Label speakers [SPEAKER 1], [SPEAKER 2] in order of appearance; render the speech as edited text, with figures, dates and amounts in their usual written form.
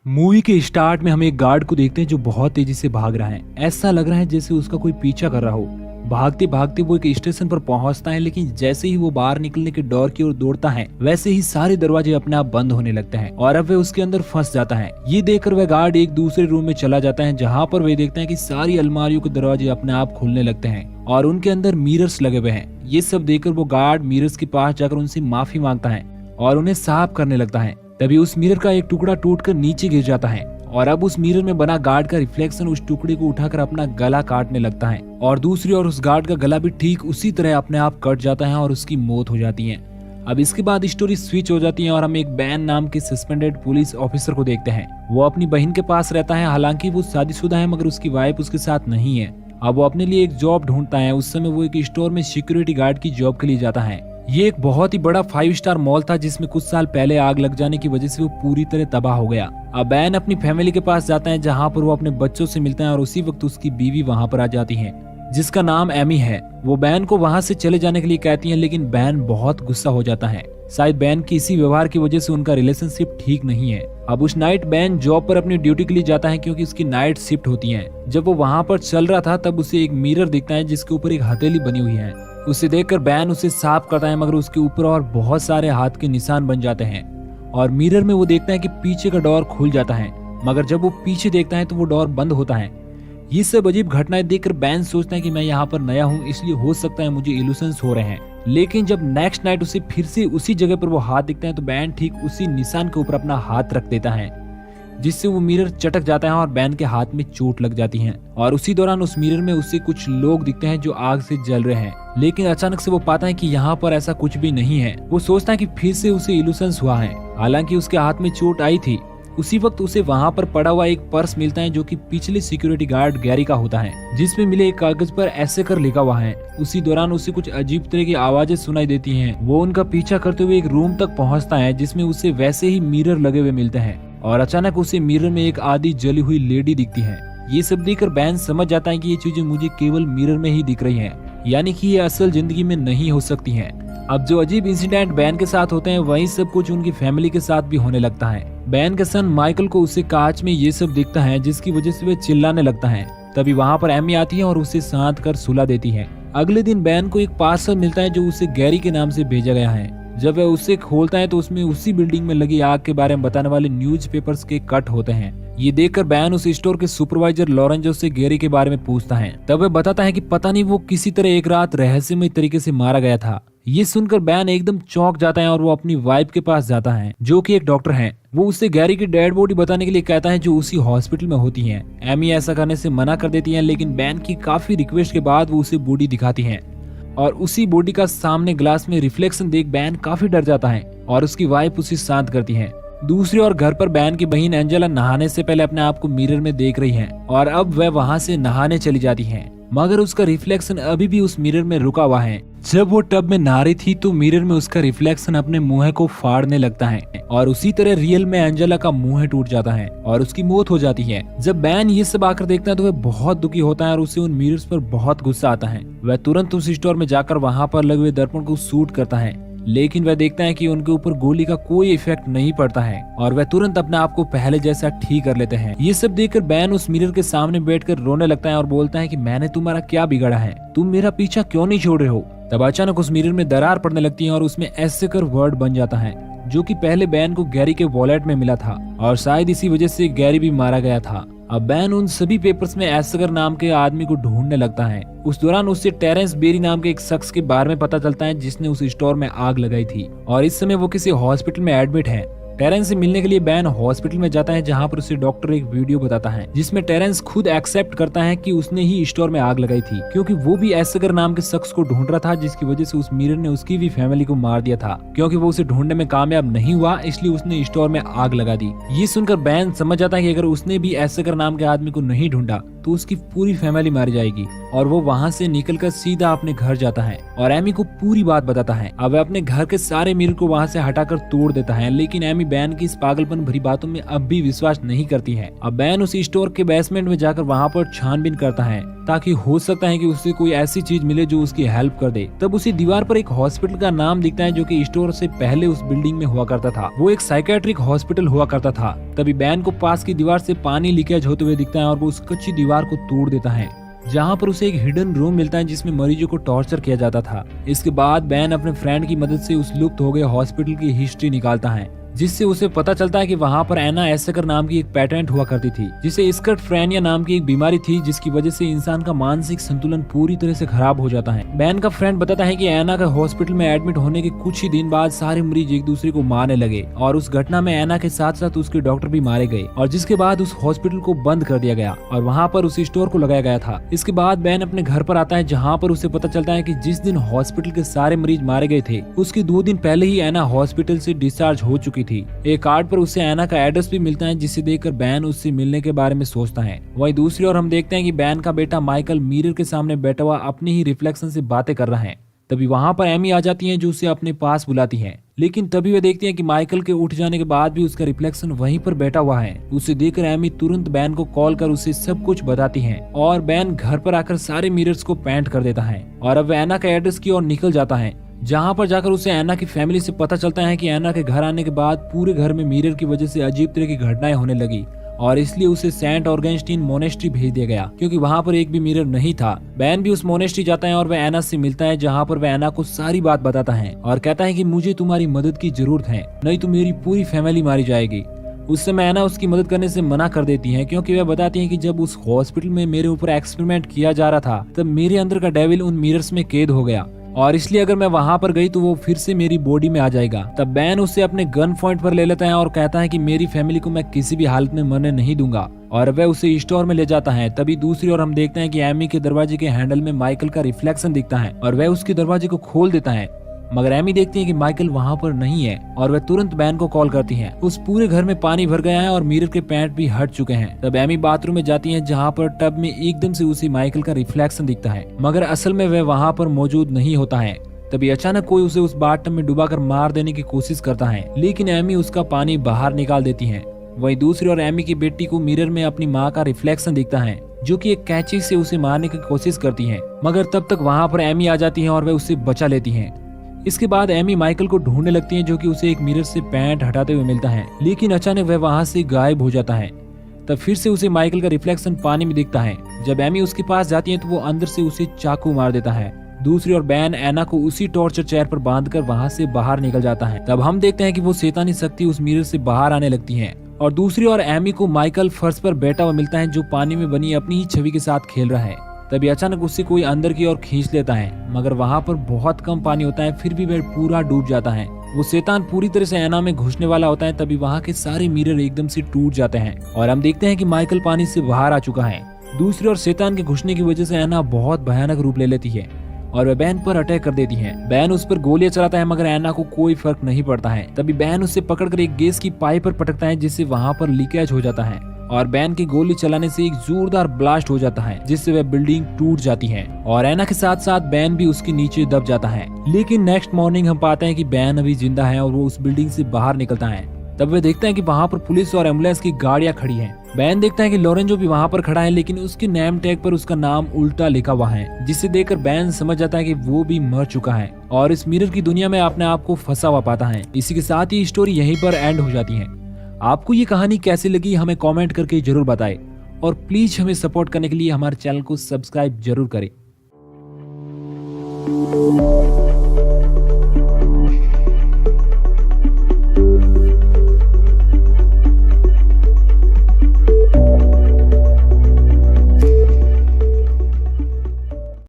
[SPEAKER 1] Movie के start में हम एक गार्ड को देखते हैं जो बहुत तेजी से भाग रहा है। ऐसा लग रहा है जैसे उसका कोई पीछा कर रहा हो। भागते भागते वो एक स्टेशन पर पहुंचता है, लेकिन जैसे ही वो बाहर निकलने के डोर की ओर दौड़ता है वैसे ही सारे दरवाजे अपने आप बंद होने लगते हैं और अब वह उसके अंदर फंस जाता है। ये देखकर वह गार्ड एक दूसरे रूम में चला जाता है, जहाँ पर वे देखते हैं कि सारी अलमारियों के दरवाजे अपने आप खुलने लगते हैं और उनके अंदर मिरर्स लगे हुए हैं। ये सब देखकर वो गार्ड मिरर्स के पास जाकर उनसे माफी मांगता है और उन्हें साफ करने लगता है। तभी उस मिरर का एक टुकड़ा टूटकर नीचे गिर जाता है और अब उस मिरर में बना गार्ड का रिफ्लेक्शन उस टुकड़े को उठाकर अपना गला काटने लगता है और दूसरी ओर उस गार्ड का गला भी ठीक उसी तरह अपने आप कट जाता है और उसकी मौत हो जाती है। अब इसके बाद स्टोरी स्विच हो जाती है और हम एक बैन नाम के सस्पेंडेड पुलिस ऑफिसर को देखते हैं। वो अपनी बहन के पास रहता है, हालांकि वो शादीशुदा है मगर उसकी वाइफ उसके साथ नहीं है। अब वो अपने लिए एक जॉब ढूंढता है। उस समय वो एक स्टोर में सिक्योरिटी गार्ड की जॉब के लिए जाता है। ये एक बहुत ही बड़ा 5 स्टार मॉल था जिसमें कुछ साल पहले आग लग जाने की वजह से वो पूरी तरह तबाह हो गया। अब बैन अपनी फैमिली के पास जाता है जहाँ पर वो अपने बच्चों से मिलता है और उसी वक्त उसकी बीवी वहाँ पर आ जाती है जिसका नाम एमी है। वो बैन को वहाँ से चले जाने के लिए कहती है, लेकिन बैन बहुत गुस्सा हो जाता है। शायद बैन की इसी व्यवहार की वजह से उनका रिलेशनशिप ठीक नहीं है। अब उस नाइट बैन जॉब पर अपनी ड्यूटी के लिए जाता है क्योंकि उसकी नाइट शिफ्ट होती है। जब वो वहाँ पर चल रहा था तब उसे एक मिरर दिखता है जिसके ऊपर एक हथेली बनी हुई है। उसे देखकर बैन उसे साफ करता है मगर उसके ऊपर और बहुत सारे हाथ के निशान बन जाते हैं और मिरर में वो देखता है कि पीछे का डोर खुल जाता है, मगर जब वो पीछे देखता है तो वो डोर बंद होता है। ये सब अजीब घटनाएं देखकर बैन सोचता है कि मैं यहाँ पर नया हूँ, इसलिए हो सकता है मुझे इल्यूशंस हो रहे हैं। लेकिन जब नेक्स्ट नाइट उसे फिर से उसी जगह पर वो हाथ दिखता है तो बैन ठीक उसी निशान के ऊपर अपना हाथ रख देता है जिससे वो मिरर चटक जाता है और बैन के हाथ में चोट लग जाती है। और उसी दौरान उस मिरर में उसे कुछ लोग दिखते हैं जो आग से जल रहे हैं, लेकिन अचानक से वो पाता है कि यहाँ पर ऐसा कुछ भी नहीं है। वो सोचता है कि फिर से उसे इल्यूशंस हुआ है, हालांकि उसके हाथ में चोट आई थी। उसी वक्त उसे वहाँ पर पड़ा हुआ एक पर्स मिलता है जो कि पिछले सिक्योरिटी गार्ड गैरी का होता है, जिसमें मिले एक कागज पर ऐसे कर लिखा हुआ है। उसी दौरान उसे कुछ अजीब तरह की आवाजें सुनाई देती हैं। वो उनका पीछा करते हुए एक रूम तक पहुँचता है जिसमें उसे वैसे ही मिरर लगे हुए मिलते हैं और अचानक उसे मिरर में एक आधी जली हुई लेडी दिखती है। ये सब देखकर बैन समझ जाता है कि ये चीजें मुझे केवल मिरर में ही दिख रही हैं, यानी कि ये असल जिंदगी में नहीं हो सकती हैं। अब जो अजीब इंसिडेंट बैन के साथ होते हैं वही सब कुछ उनकी फैमिली के साथ भी होने लगता है। बैन के सन माइकल को उसे कांच में ये सब दिखता है जिसकी वजह से वह चिल्लाने लगता है। तभी वहाँ पर एमी आती है और उसे शांत कर सुला देती है। अगले दिन बैन को एक पार्सल मिलता है जो उसे गैरी के नाम से भेजा गया है। जब वह उसे खोलता है तो उसमें उसी बिल्डिंग में लगी आग के बारे में बताने वाले न्यूज़पेपर्स के कट होते हैं। ये देखकर बैन उस स्टोर के सुपरवाइजर लॉरेंजो से गैरी के बारे में पूछता है। तब वह बताता है कि पता नहीं वो किसी तरह एक रात रहस्यमय तरीके से मारा गया था। ये सुनकर बैन एकदम चौंक जाता है और वो अपनी वाइफ के पास जाता है जो कि एक डॉक्टर है। वो उससे गैरी की डेड बॉडी बताने के लिए कहता है जो उसी हॉस्पिटल में होती है। एमी ऐसा करने से मना कर देती है, लेकिन बैन की काफी रिक्वेस्ट के बाद वो उसे बॉडी दिखाती है और उसी बॉडी का सामने ग्लास में रिफ्लेक्शन देख बैन काफी डर जाता है और उसकी वाइफ उसे शांत करती है। दूसरी ओर घर पर बैन की बहन एंजेला नहाने से पहले अपने आप को मिरर में देख रही है और अब वह वहां से नहाने चली जाती है, मगर उसका रिफ्लेक्शन अभी भी उस मिरर में रुका हुआ है। जब वो टब में नहा रही थी तो मिरर में उसका रिफ्लेक्शन अपने मुंह को फाड़ने लगता है और उसी तरह रियल में एंजेला का मुंह टूट जाता है और उसकी मौत हो जाती है। जब बैन ये सब आकर देखता है तो वह बहुत दुखी होता है और उसे उन मिरर्स पर बहुत गुस्सा आता है। वह तुरंत उस स्टोर में जाकर वहाँ पर लगे हुए दर्पण को शूट करता है, लेकिन वह देखता है कि उनके ऊपर गोली का कोई इफेक्ट नहीं पड़ता है और वह तुरंत अपने आप को पहले जैसा ठीक कर लेते हैं। ये सब देखकर बैन उस मिरर के सामने बैठकर रोने लगता है और बोलता है कि मैंने तुम्हारा क्या बिगाड़ा है, तुम मेरा पीछा क्यों नहीं छोड़ रहे हो। तब अचानक उस मिरर में दरार पड़ने लगती है और उसमें ऐसे कर वर्ड बन जाता है जो कि पहले बैन को गैरी के वॉलेट में मिला था और शायद इसी वजह से गैरी भी मारा गया था। अब बैन उन सभी पेपर्स में एसगर नाम के आदमी को ढूंढने लगता है। उस दौरान उससे टेरेंस बेरी नाम के एक शख्स के बारे में पता चलता है जिसने उस स्टोर में आग लगाई थी और इस समय वो किसी हॉस्पिटल में एडमिट है। टेरेंस से मिलने के लिए बैन हॉस्पिटल में जाता है जहाँ पर उसे डॉक्टर एक वीडियो बताता है जिसमें टेरेंस खुद एक्सेप्ट करता है कि उसने ही स्टोर में आग लगाई थी, क्योंकि वो भी एसगर नाम के शख्स को ढूंढ रहा था जिसकी वजह से उस मिरर ने उसकी भी फैमिली को मार दिया था। क्योंकि वो उसे ढूंढने में कामयाब नहीं हुआ इसलिए उसने स्टोर में आग लगा दी। ये सुनकर बैन समझ जाता है कि अगर उसने भी एसगर नाम के आदमी को नहीं ढूंढा तो उसकी पूरी फैमिली मारी जाएगी और वो वहाँ से निकलकर सीधा अपने घर जाता है और एमी को पूरी बात बताता है। अब वह अपने घर के सारे मिरर को वहाँ से हटाकर तोड़ देता है, लेकिन एमी बैन की इस पागलपन भरी बातों में अब भी विश्वास नहीं करती है। अब बैन उस स्टोर के बेसमेंट में जाकर वहाँ पर छानबीन करता है ताकि हो सकता है कि उसे कोई ऐसी चीज मिले जो उसकी हेल्प कर दे। तब उसी दीवार पर एक हॉस्पिटल का नाम दिखता है जो कि स्टोर से पहले उस बिल्डिंग में हुआ करता था। वो एक साइकेट्रिक हॉस्पिटल हुआ करता था तभी बैन को पास की दीवार से पानी लीकेज होते हुए दिखता है और वो उस कच्ची दीवार को तोड़ देता है, जहाँ पर उसे एक हिडन रूम मिलता है जिसमें मरीजों को टॉर्चर किया जाता था। इसके बाद बैन अपने फ्रेंड की मदद से उस लुप्त हो गए हॉस्पिटल की हिस्ट्री निकालता है, जिससे उसे पता चलता है कि वहाँ पर एना एसेकर नाम की एक पेटेंट हुआ करती थी, जिसे स्किज़ोफ्रेनिया नाम की एक बीमारी थी, जिसकी वजह से इंसान का मानसिक संतुलन पूरी तरह से खराब हो जाता है। बैन का फ्रेंड बताता है कि एना का हॉस्पिटल में एडमिट होने के कुछ ही दिन बाद सारे मरीज एक दूसरे को मारने लगे और उस घटना में एना के साथ साथ उसके डॉक्टर भी मारे गए, और जिसके बाद उस हॉस्पिटल को बंद कर दिया गया और वहाँ पर उस स्टोर को लगाया गया था। इसके बाद बैन अपने घर पर आता है, जहाँ पर उसे पता चलता है कि जिस दिन हॉस्पिटल के सारे मरीज मारे गए थे उसके 2 दिन पहले ही एना हॉस्पिटल से डिस्चार्ज हो चुकी थी। एक कार्ड पर उसे एना का एड्रेस भी मिलता है, जिसे देखकर बैन उससे मिलने के बारे में सोचता है। वहीं दूसरी ओर हम देखते हैं कि बैन का बेटा माइकल मिरर के सामने बैठा हुआ अपने ही रिफ्लेक्शन से बातें कर रहा है। तभी वहां पर एमी आ जाती है, जो उसे अपने पास बुलाती है, लेकिन तभी वे देखती हैं कि माइकल के उठ जाने के बाद भी उसका रिफ्लेक्शन वहीं पर बैठा हुआ है। उसे देखकर एमी तुरंत बैन को कॉल कर उसे सब कुछ बताती है और बैन घर पर आकर सारे मिरर्स को पेंट कर देता है और अब एना का एड्रेस की ओर निकल जाता है, जहाँ पर जाकर उसे एना की फैमिली से पता चलता है कि एना के घर आने के बाद पूरे घर में मिरर की वजह से अजीब तरह की घटनाएं होने लगी और इसलिए उसे सेंट ऑर्गेन्स्टीन मोनेस्ट्री भेज दिया गया, क्योंकि वहाँ पर एक भी मिरर नहीं था। बैन भी उस मोनेस्ट्री जाता है और वह एना से मिलता है, जहाँ पर वह एना को सारी बात बताता है और कहता है कि मुझे तुम्हारी मदद की जरूरत है, नहीं तो मेरी पूरी फैमिली मारी जाएगी। उस समय एना उसकी मदद करने से मना कर देती है, क्योंकि वह बताती है कि जब उस हॉस्पिटल में मेरे ऊपर एक्सपेरिमेंट किया जा रहा था तब मेरे अंदर का डेविल उन मिरर्स में कैद हो गया और इसलिए अगर मैं वहां पर गई तो वो फिर से मेरी बॉडी में आ जाएगा। तब बैन उसे अपने गन पॉइंट पर ले लेता है और कहता है कि मेरी फैमिली को मैं किसी भी हालत में मरने नहीं दूंगा और वह उसे स्टोर में ले जाता है। तभी दूसरी ओर हम देखते हैं कि एमी के दरवाजे के हैंडल में माइकल का रिफ्लेक्शन दिखता है और वह उसके दरवाजे को खोल देता है, मगर एमी देखती है कि माइकल वहाँ पर नहीं है और वह तुरंत बैन को कॉल करती है। उस पूरे घर में पानी भर गया है और मिरर के पैंट भी हट चुके हैं। तब एमी बाथरूम में जाती है, जहाँ पर टब में एकदम से उसे माइकल का रिफ्लेक्शन दिखता है, मगर असल में वह वहाँ पर मौजूद नहीं होता है। तभी अचानक कोई उसे उस बाथटब में डुबाकर मार देने की कोशिश करता है, लेकिन एमी उसका पानी बाहर निकाल देती है। वहीं दूसरी ओर एमी की बेटी को मिरर में अपनी माँ का रिफ्लेक्शन दिखता है, जो कि एक कैंची से उसे मारने की कोशिश करती है, मगर तब तक वहाँ पर एमी आ जाती है और वह उसे बचा लेती है। इसके बाद एमी माइकल को ढूंढने लगती है, जो कि उसे एक मिरर से पैंट हटाते हुए मिलता है, लेकिन अचानक वह वहाँ से गायब हो जाता है। तब फिर से उसे माइकल का रिफ्लेक्शन पानी में दिखता है। जब एमी उसके पास जाती है तो वो अंदर से उसे चाकू मार देता है। दूसरी ओर बैन एना को उसी टॉर्चर चेयर पर बांधकर वहां से बाहर निकल जाता है। तब हम देखते हैं कि वो शैतानी शक्ति उस मिरर से बाहर आने लगती है और दूसरी ओर एमी को माइकल फर्श पर बैठा हुआ मिलता है, जो पानी में बनी अपनी ही छवि के साथ खेल रहा है। तभी अचानक उससे कोई अंदर की ओर खींच लेता है, मगर वहाँ पर बहुत कम पानी होता है, फिर भी वह पूरा डूब जाता है। वो शैतान पूरी तरह से एना में घुसने वाला होता है। तभी वहाँ के सारे मिरर एकदम से टूट जाते हैं और हम देखते हैं कि माइकल पानी से बाहर आ चुका है। दूसरी ओर शैतान के घुसने की वजह से एना बहुत भयानक रूप ले लेती है और वह बैन पर अटैक कर देती है। बैन उस पर गोलियां चलाता है, मगर एना को कोई फर्क नहीं पड़ता है। तभी बैन उसे पकड़कर एक गैस की पाइप पर पटकता है, जिससे वहां पर लीकेज हो जाता है और बैन की गोली चलाने से एक जोरदार ब्लास्ट हो जाता है, जिससे वह बिल्डिंग टूट जाती है और एना के साथ साथ बैन भी उसके नीचे दब जाता है। लेकिन नेक्स्ट मॉर्निंग हम पाते हैं कि बैन अभी जिंदा है और वो उस बिल्डिंग से बाहर निकलता है। तब वे देखते हैं कि वहाँ पर पुलिस और एम्बुलेंस की गाड़ियां खड़ी हैं। बैन देखता है कि लोरेंजो भी वहाँ पर खड़ा है, लेकिन उसके नेम टैग पर उसका नाम उल्टा लिखा हुआ है, जिसे देखकर बैन समझ जाता है कि वो भी मर चुका है और इस मिरर की दुनिया में अपने आप को फंसा हुआ पाता है। इसी के साथ ही स्टोरी यहीं पर एंड हो जाती है। आपको ये कहानी कैसी लगी हमें कमेंट करके जरूर बताएं और प्लीज हमें सपोर्ट करने के लिए हमारे चैनल को सब्सक्राइब जरूर करें।